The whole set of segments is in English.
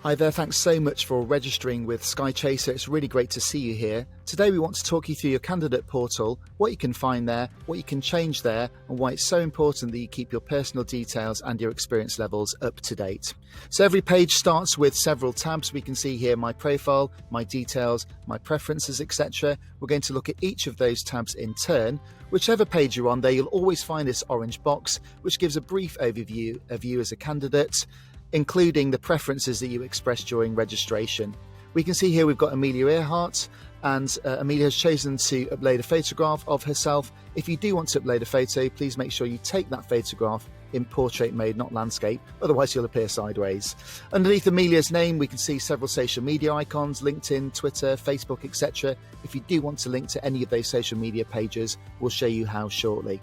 Hi there, thanks so much for registering with SkyChaser. It's really great to see you here. Today we want to talk you through your candidate portal, what you can find there, what you can change there, and why it's so important that you keep your personal details and your experience levels up to date. So every page starts with several tabs. We can see here my profile, my details, my preferences, etc. We're going to look at each of those tabs in turn. Whichever page you're on there, you'll always find this orange box, which gives a brief overview of you as a candidate, including the preferences that you expressed during registration. We can see here we've got Amelia Earhart, and Amelia has chosen to upload a photograph of herself. If you do want to upload a photo, please make sure you take that photograph in portrait mode, not landscape, otherwise you'll appear sideways. Underneath Amelia's name, we can see several social media icons: LinkedIn, Twitter, Facebook, etc. If you do want to link to any of those social media pages, we'll show you how shortly.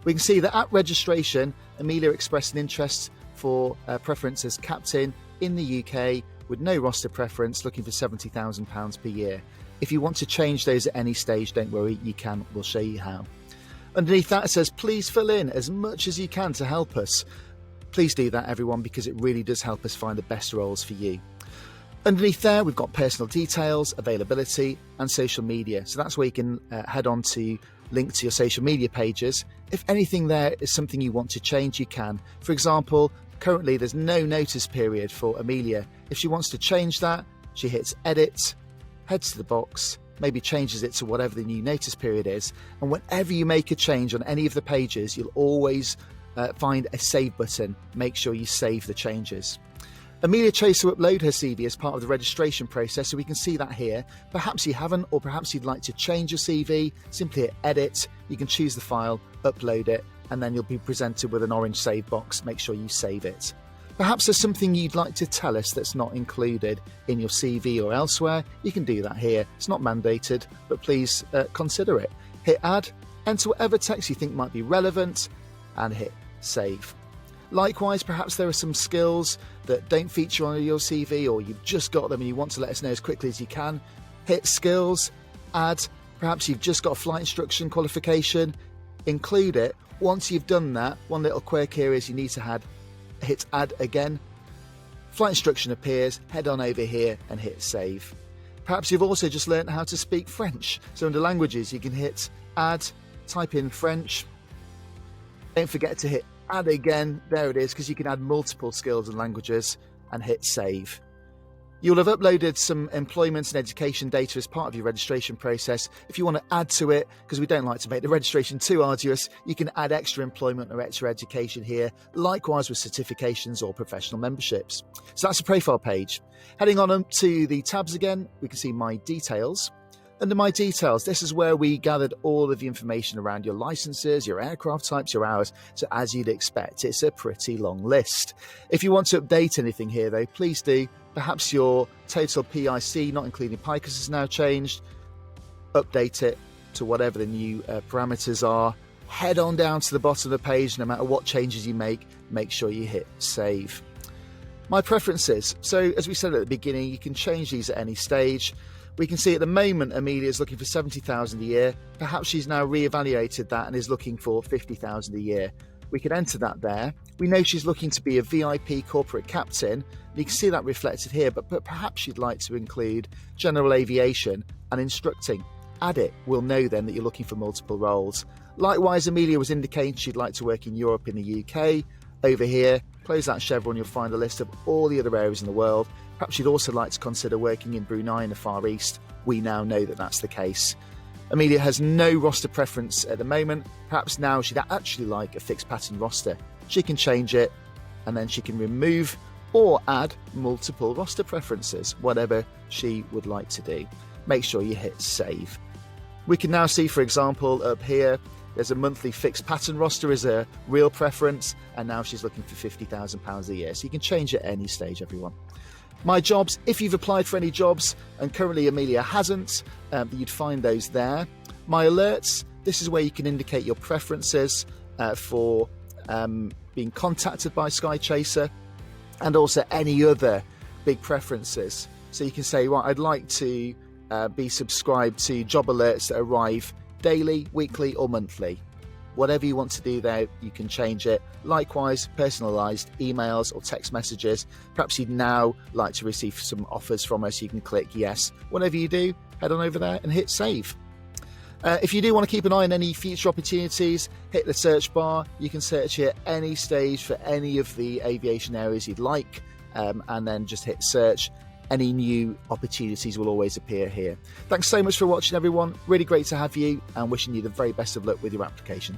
We can see that at registration, Amelia expressed an interest for preference as captain in the UK with no roster preference, looking for £70,000 per year. If you want to change those at any stage, don't worry, you can. We'll show you how. Underneath that, it says, please fill in as much as you can to help us. Please do that, everyone, because it really does help us find the best roles for you. Underneath there, we've got personal details, availability, and social media. So that's where you can head on to link to your social media pages. If anything there is something you want to change, you can. For example, currently there's no notice period for Amelia. If she wants to change that, she hits edit, heads to the box, maybe changes it to whatever the new notice period is, and whenever you make a change on any of the pages, you'll always find a save button. Make sure you save the changes. Amelia chose to upload her CV as part of the registration process, so we can see that here. Perhaps you haven't, or perhaps you'd like to change your CV. Simply hit edit, you can choose the file, upload it, and then you'll be presented with an orange save box. Make sure you save it. Perhaps there's something you'd like to tell us that's not included in your CV or elsewhere. You can do that here. It's not mandated, but please consider it. Hit add, enter whatever text you think might be relevant, and hit save. Likewise, perhaps there are some skills that don't feature on your CV, or you've just got them and you want to let us know as quickly as you can. Hit skills, add. Perhaps you've just got a flight instruction qualification, include it. Once you've done that, one little quirk here is you need to hit add again. Flight instruction appears, head on over here and hit save. Perhaps you've also just learned how to speak French. So under languages, you can hit add, type in French. Don't forget to hit add again. There it is, because you can add multiple skills and languages, and hit save. You'll have uploaded some employment and education data as part of your registration process. If you want to add to it, because we don't like to make the registration too arduous, you can add extra employment or extra education here, likewise with certifications or professional memberships. So that's the profile page. Heading on up to the tabs again, we can see my details. Under my details, this is where we gathered all of the information around your licenses, your aircraft types, your hours. So as you'd expect, it's a pretty long list. If you want to update anything here though, please do. Perhaps your total PIC, not including PICUS, has now changed. Update it to whatever the new parameters are. Head on down to the bottom of the page. No matter what changes you make sure you hit save. My preferences. So as we said at the beginning, you can change these at any stage. We can see at the moment Amelia is looking for £70,000 a year. Perhaps she's now re-evaluated that and is looking for £50,000 a year. We can enter that there. We know she's looking to be a VIP corporate captain. You can see that reflected here, but perhaps you'd like to include general aviation and instructing. Add it. We'll know then that you're looking for multiple roles. Likewise, Amelia was indicating she'd like to work in Europe, in the UK. Over here, close that chevron, you'll find a list of all the other areas in the world. Perhaps you'd also like to consider working in Brunei in the Far East. We now know that that's the case. Amelia has no roster preference at the moment. Perhaps now she'd actually like a fixed pattern roster. She can change it, and then she can remove or add multiple roster preferences, whatever she would like to do. Make sure you hit save. We can now see, for example, up here, there's a monthly fixed pattern roster as a real preference, and now she's looking for £50,000 a year. So you can change it at any stage, everyone. My jobs, if you've applied for any jobs, and currently Amelia hasn't, you'd find those there. My alerts, this is where you can indicate your preferences for being contacted by SkyChaser, and also any other big preferences. So you can say, well, I'd like to be subscribed to job alerts that arrive daily, weekly or monthly. Whatever you want to do there, you can change it. Likewise, personalised emails or text messages. Perhaps you'd now like to receive some offers from us. You can click yes. Whatever you do, head on over there and hit save. If you do want to keep an eye on any future opportunities, hit the search bar. You can search here at any stage for any of the aviation areas you'd like, and then just hit search. Any new opportunities will always appear here. Thanks so much for watching, everyone. Really great to have you, and wishing you the very best of luck with your application.